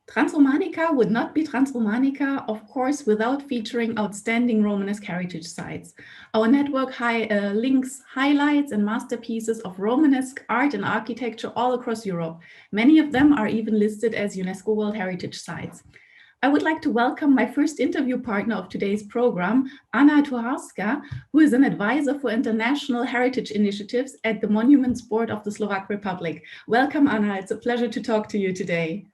Transromanica would not be Transromanica, of course, without featuring outstanding Romanesque heritage sites. Our network links highlights and masterpieces of Romanesque art and architecture all across Europe. Many of them are even listed as UNESCO World Heritage Sites. I would like to welcome my first interview partner of today's program, Anna Tuharska, who is an advisor for international heritage initiatives at the Monuments Board of the Slovak Republic. Welcome, Anna. It's a pleasure to talk to you today.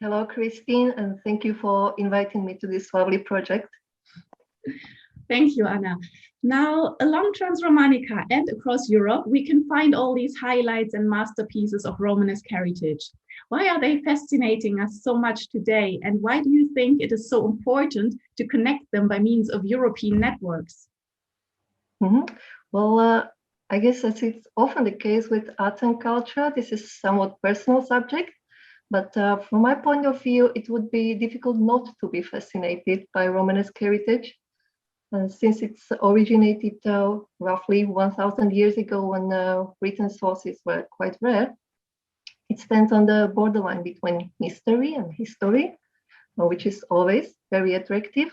Hello, Christine, and thank you for inviting me to this lovely project. Thank you, Anna. Now, along Transromanica and across Europe, we can find all these highlights and masterpieces of Romanesque heritage. Why are they fascinating us so much today? And why do you think it is so important to connect them by means of European networks? Well, I guess as it's often the case with arts and culture, this is a somewhat personal subject. But from my point of view, it would be difficult not to be fascinated by Romanesque heritage. Since it's originated roughly 1,000 years ago when written sources were quite rare, it stands on the borderline between mystery and history, which is always very attractive.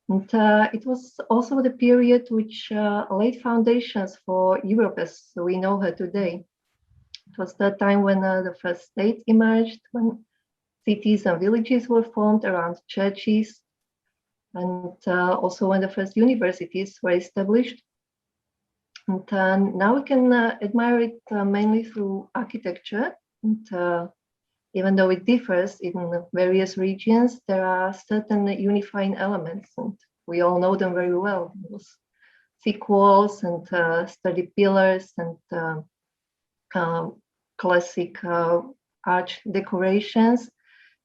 And it was also the period which laid foundations for Europe as we know her today. It was the time when the first states emerged, when cities and villages were formed around churches, and also when the first universities were established. And now we can admire it mainly through architecture. And even though it differs in various regions, there are certain unifying elements, and we all know them very well. Those thick walls and sturdy pillars and classic arch decorations.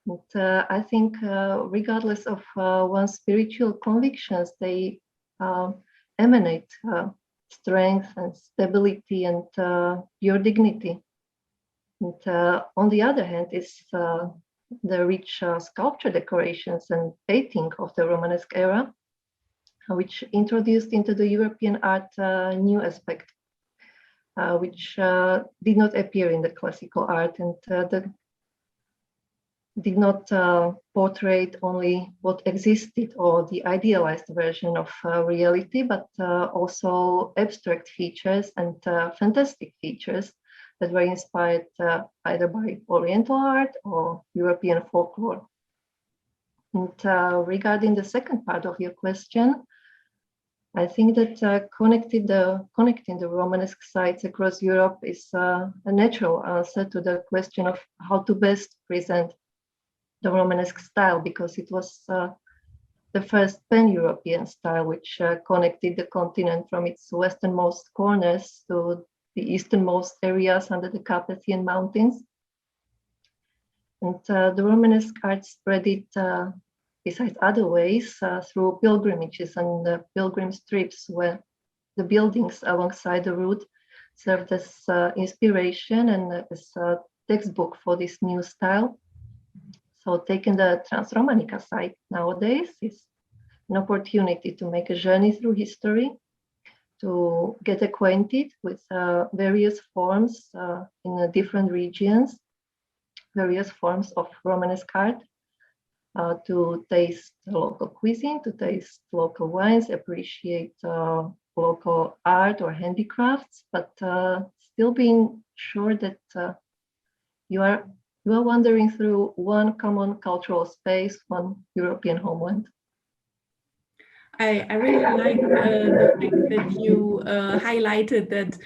And I think regardless of one's spiritual convictions, they emanate strength and stability and pure dignity. And on the other hand is the rich sculpture decorations and painting of the Romanesque era, which introduced into the European art a new aspect, which did not appear in the classical art and did not portray only what existed or the idealized version of reality, but also abstract features and fantastic features that were inspired either by Oriental art or European folklore. And regarding the second part of your question, I think that connecting the Romanesque sites across Europe is a natural answer to the question of how to best present the Romanesque style, because it was the first pan-European style which connected the continent from its westernmost corners to the easternmost areas under the Carpathian Mountains. And the Romanesque art spread it, besides other ways, through pilgrimages and pilgrim trips, where the buildings alongside the route served as inspiration and as a textbook for this new style. So taking the Transromanica site nowadays is an opportunity to make a journey through history, to get acquainted with various forms in different regions, various forms of Romanesque art, to taste local cuisine, to taste local wines, appreciate local art or handicrafts, but still being sure that you are wandering through one common cultural space, one European homeland. I really like the fact that you highlighted that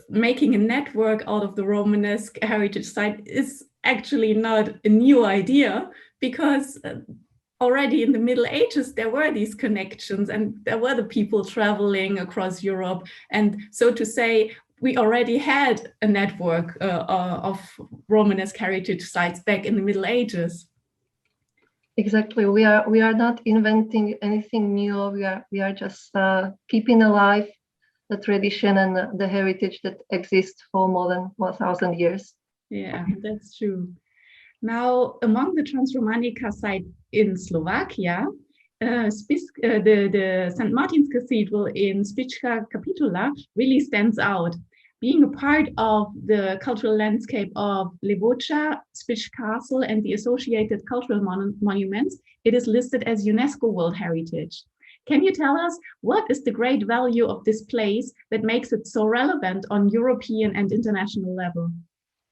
making a network out of the Romanesque heritage site is actually not a new idea, because already in the Middle Ages there were these connections and there were the people traveling across Europe, and so to say we already had a network of Romanesque heritage sites back in the Middle Ages. Exactly. We are not inventing anything new. We are just keeping alive the tradition and the heritage that exists for more than 1,000 years. Yeah, that's true. Now, among the Transromanica site in Slovakia, the St. Martin's Cathedral in Spišská Kapitula really stands out. Being a part of the cultural landscape of Levoča, Spiš Castle, and the associated cultural monuments, it is listed as UNESCO World Heritage. Can you tell us what is the great value of this place that makes it so relevant on European and international level?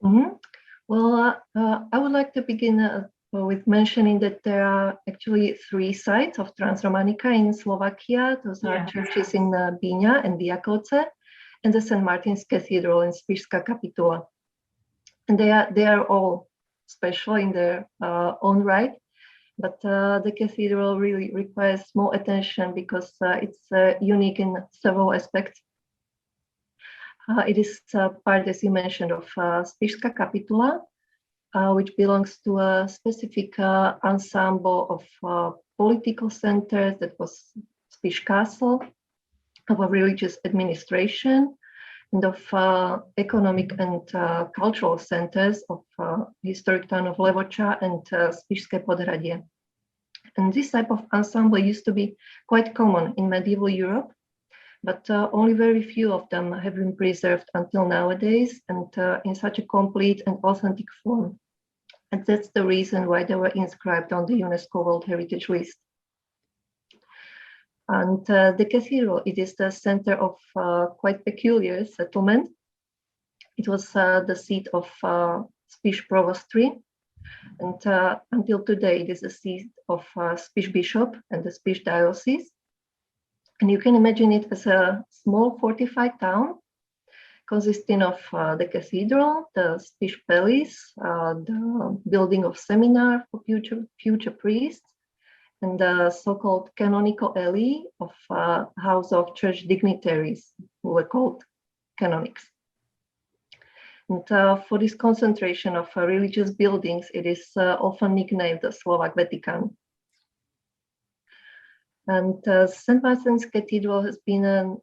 Mm-hmm. Well, I would like to begin with mentioning that there are actually 3 sites of Transromanica in Slovakia. Those are churches in Bíňa and Diakoce, and the St. Martin's Cathedral in Spišská Kapitula. And they are all special in their own right, but the cathedral really requires more attention because it's unique in several aspects. It is part, as you mentioned, of Spišská Kapitula, which belongs to a specific ensemble of political centers that was Spiš Castle, of a religious administration, and of economic and cultural centers of historic town of Levoča and Spišské Podhradie. And this type of ensemble used to be quite common in medieval Europe, but only very few of them have been preserved until nowadays and in such a complete and authentic form. And that's the reason why they were inscribed on the UNESCO World Heritage List. And the cathedral, it is the center of quite peculiar settlement. It was the seat of Spiš Provostry, and until today it is the seat of Spiš Bishop and the Spiš Diocese. And you can imagine it as a small fortified town consisting of the cathedral, the Spiš Palace, the building of seminar for future priests, and the so-called canonical alley of house of church dignitaries who were called canonics. And for this concentration of religious buildings, it is often nicknamed the Slovak Vatican. And St. Martin's Cathedral has been an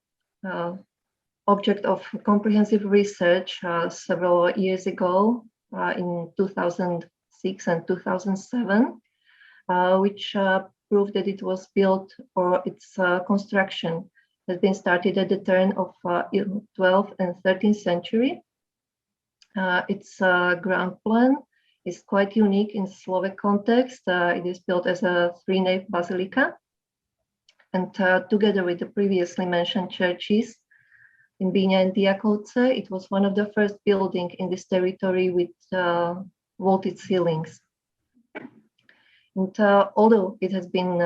object of comprehensive research several years ago in 2006 and 2007. Which proved that it was built, or its construction has been started at the turn of 12th and 13th century. Its ground plan is quite unique in Slovak context. It is built as a 3-nave basilica, and together with the previously mentioned churches in Bíňa and Diakoce, it was one of the first buildings in this territory with vaulted ceilings. And although it has been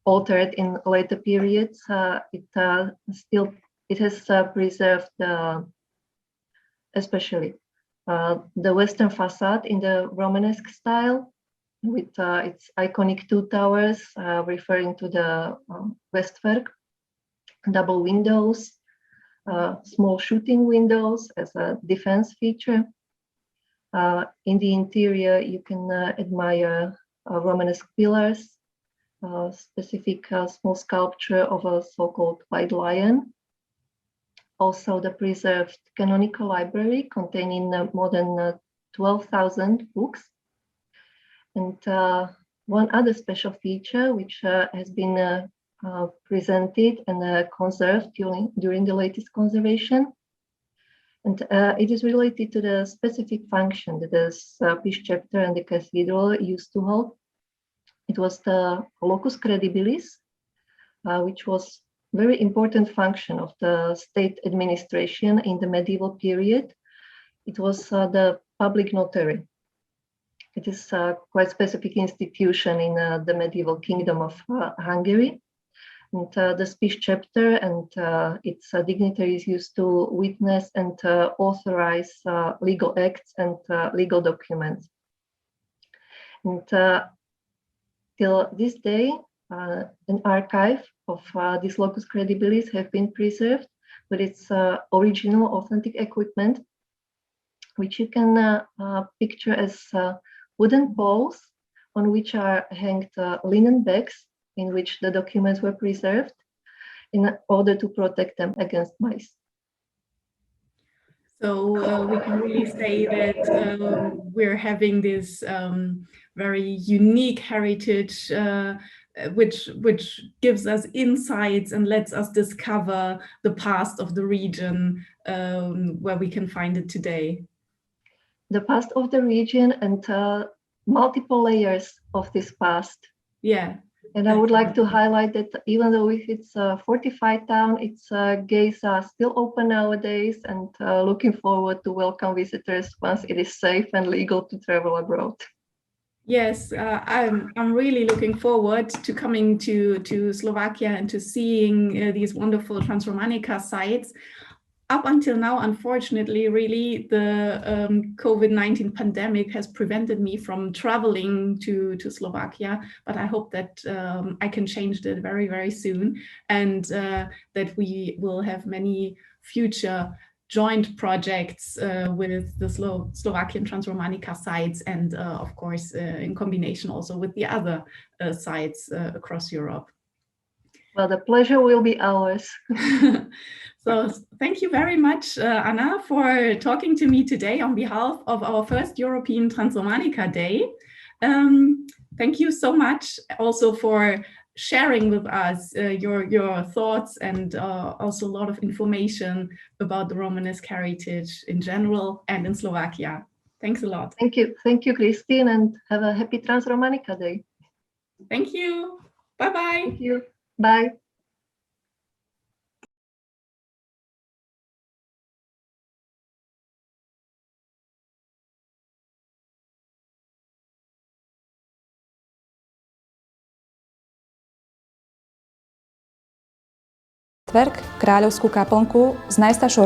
altered in later periods, it has preserved especially the western facade in the Romanesque style, with its iconic 2 towers referring to the Westwerk, double windows, small shooting windows as a defense feature. In the interior, you can admire Romanesque pillars, specific small sculpture of a so-called white lion. Also, the preserved canonical library containing more than 12,000 books. And one other special feature which has been presented and conserved during the latest conservation. And it is related to the specific function that the Spiš chapter and the cathedral used to hold. It was the locus credibilis, which was very important function of the state administration in the medieval period. It was the public notary. It is a quite specific institution in the medieval kingdom of Hungary. And the Spiš chapter and its dignitaries used to witness and authorize legal acts and legal documents. And till this day, an archive of this locus credibilis have been preserved with its original authentic equipment, which you can picture as wooden poles on which are hanged linen bags in which the documents were preserved in order to protect them against mice. So we can really say that we're having this very unique heritage which gives us insights and lets us discover the past of the region where we can find it today. The past of the region and multiple layers of this past. Yeah. And I would like to highlight that even though if it's a fortified town, its gates are still open nowadays, and looking forward to welcome visitors once it is safe and legal to travel abroad. Yes, I'm really looking forward to coming to Slovakia and to seeing these wonderful Transromanica sites. Up until now, unfortunately, really, the COVID-19 pandemic has prevented me from traveling to Slovakia, but I hope that I can change that very, very soon, and that we will have many future joint projects with the Slovakian Transromanica sites, and of course, in combination also with the other sites across Europe. Well, the pleasure will be ours. So thank you very much, Anna, for talking to me today on behalf of our first European Transromanica Day. Thank you so much also for sharing with us your thoughts and also a lot of information about the Romanesque heritage in general and in Slovakia. Thanks a lot. Thank you, Christine, and have a happy Transromanica Day. Thank you. Bye-bye. Thank you. Bye. Tverk, kráľovskú kaplnku s najstaršou